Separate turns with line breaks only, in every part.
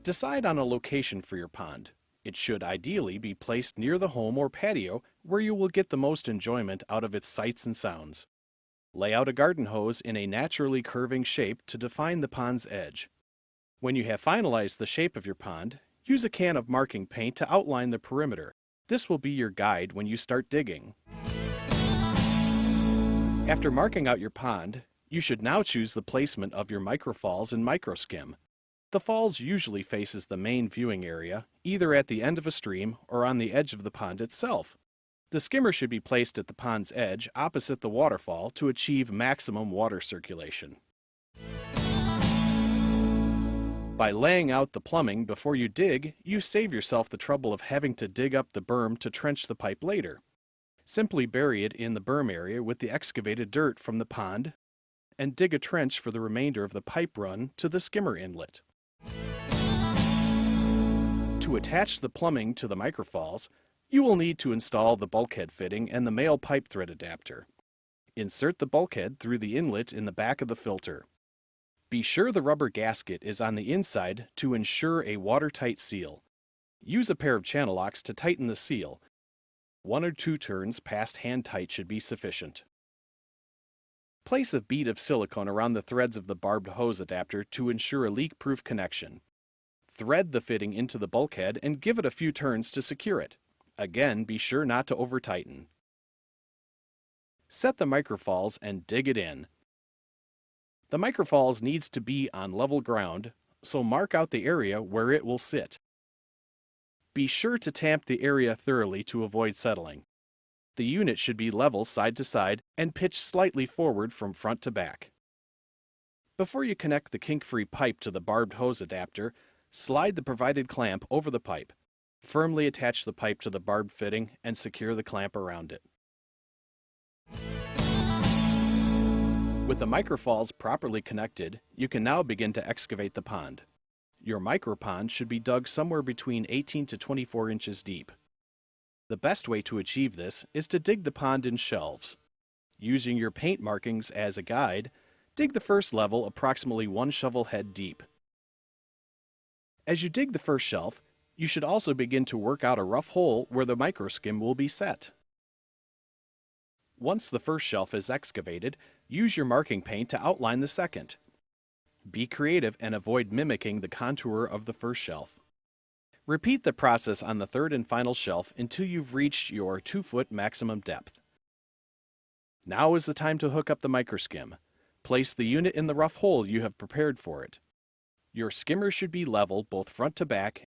Decide on a location for your pond. It should ideally be placed near the home or patio where you will get the most enjoyment out of its sights and sounds. Lay out a garden hose in a naturally curving shape to define the pond's edge. When you have finalized the shape of your pond, use a can of marking paint to outline the perimeter. This will be your guide when you start digging. After marking out your pond, you should now choose the placement of your microfalls and microskim. The falls usually faces the main viewing area, either at the end of a stream or on the edge of the pond itself. The skimmer should be placed at the pond's edge opposite the waterfall to achieve maximum water circulation. By laying out the plumbing before you dig, you save yourself the trouble of having to dig up the berm to trench the pipe later. Simply bury it in the berm area with the excavated dirt from the pond and dig a trench for the remainder of the pipe run to the skimmer inlet. To attach the plumbing to the microfalls, you will need to install the bulkhead fitting and the male pipe thread adapter. Insert the bulkhead through the inlet in the back of the filter. Be sure the rubber gasket is on the inside to ensure a watertight seal. Use a pair of channel locks to tighten the seal. 1 or 2 turns past hand tight should be sufficient. Place a bead of silicone around the threads of the barbed hose adapter to ensure a leak-proof connection. Thread the fitting into the bulkhead and give it a few turns to secure it. Again, be sure not to over-tighten. Set the microfalls and dig it in. The microfalls needs to be on level ground, so mark out the area where it will sit. Be sure to tamp the area thoroughly to avoid settling. The unit should be level side to side and pitched slightly forward from front to back. Before you connect the kink-free pipe to the barbed hose adapter, slide the provided clamp over the pipe. Firmly attach the pipe to the barbed fitting and secure the clamp around it. With the microfalls properly connected, you can now begin to excavate the pond. Your micropond should be dug somewhere between 18 to 24 inches deep. The best way to achieve this is to dig the pond in shelves. Using your paint markings as a guide, dig the first level approximately 1 shovel head deep. As you dig the first shelf, you should also begin to work out a rough hole where the microskim will be set. Once the first shelf is excavated, use your marking paint to outline the second. Be creative and avoid mimicking the contour of the first shelf. Repeat the process on the third and final shelf until you've reached your 2-foot maximum depth. Now is the time to hook up the microskim. Place the unit in the rough hole you have prepared for it. Your skimmer should be level both front to back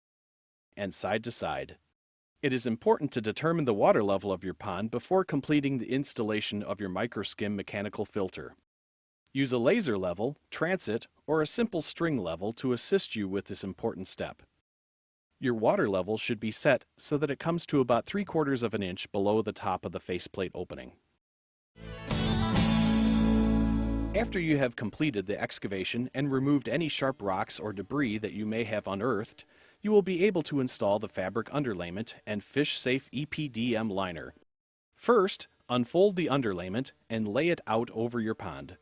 and side to side. It is important to determine the water level of your pond before completing the installation of your microskim mechanical filter. Use a laser level, transit, or a simple string level to assist you with this important step. Your water level should be set so that it comes to about 3/4 of an inch below the top of the faceplate opening. After you have completed the excavation and removed any sharp rocks or debris that you may have unearthed, you will be able to install the fabric underlayment and fish-safe EPDM liner. First, unfold the underlayment and lay it out over your pond.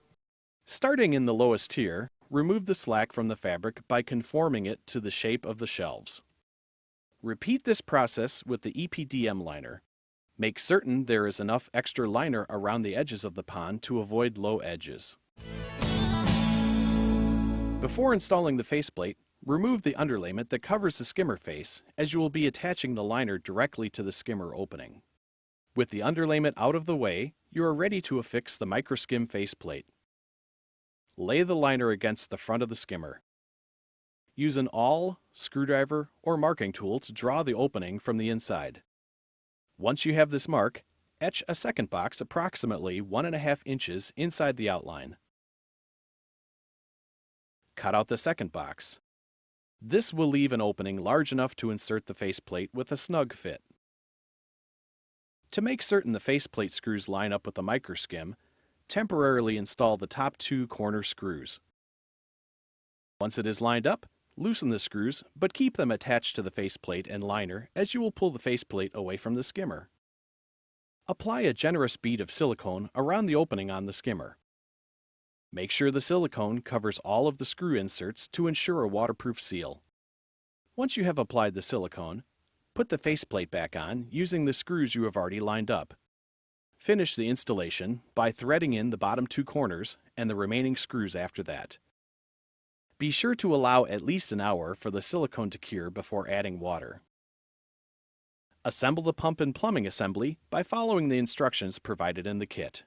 Starting in the lowest tier, remove the slack from the fabric by conforming it to the shape of the shelves. Repeat this process with the EPDM liner. Make certain there is enough extra liner around the edges of the pond to avoid low edges. Before installing the faceplate, remove the underlayment that covers the skimmer face, as you will be attaching the liner directly to the skimmer opening. With the underlayment out of the way, you are ready to affix the microskim faceplate. Lay the liner against the front of the skimmer. Use an awl, screwdriver, or marking tool to draw the opening from the inside. Once you have this mark, etch a second box approximately 1.5 inches inside the outline. Cut out the second box. This will leave an opening large enough to insert the faceplate with a snug fit. To make certain the faceplate screws line up with the microskim, temporarily install the top 2 corner screws. Once it is lined up, loosen the screws, but keep them attached to the faceplate and liner as you will pull the faceplate away from the skimmer. Apply a generous bead of silicone around the opening on the skimmer. Make sure the silicone covers all of the screw inserts to ensure a waterproof seal. Once you have applied the silicone, put the faceplate back on using the screws you have already lined up. Finish the installation by threading in the bottom 2 corners and the remaining screws after that. Be sure to allow at least an hour for the silicone to cure before adding water. Assemble the pump and plumbing assembly by following the instructions provided in the kit.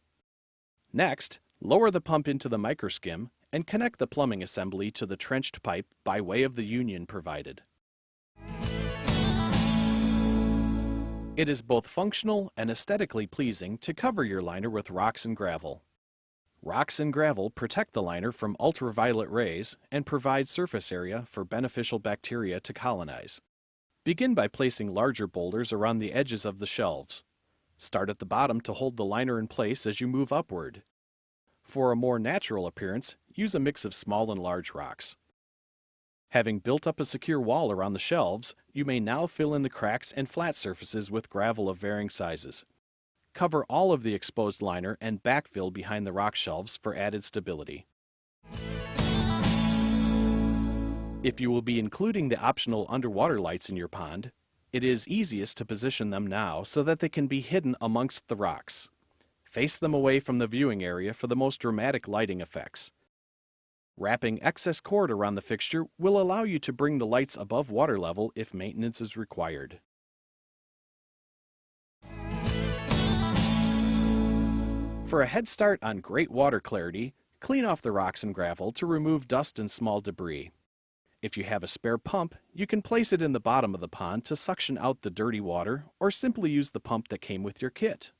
Next, lower the pump into the microskim and connect the plumbing assembly to the trenched pipe by way of the union provided. It is both functional and aesthetically pleasing to cover your liner with rocks and gravel. Rocks and gravel protect the liner from ultraviolet rays and provide surface area for beneficial bacteria to colonize. Begin by placing larger boulders around the edges of the shelves. Start at the bottom to hold the liner in place as you move upward. For a more natural appearance, use a mix of small and large rocks. Having built up a secure wall around the shelves, you may now fill in the cracks and flat surfaces with gravel of varying sizes. Cover all of the exposed liner and backfill behind the rock shelves for added stability. If you will be including the optional underwater lights in your pond, it is easiest to position them now so that they can be hidden amongst the rocks. Face them away from the viewing area for the most dramatic lighting effects. Wrapping excess cord around the fixture will allow you to bring the lights above water level if maintenance is required. For a head start on great water clarity, clean off the rocks and gravel to remove dust and small debris. If you have a spare pump, you can place it in the bottom of the pond to suction out the dirty water or simply use the pump that came with your kit.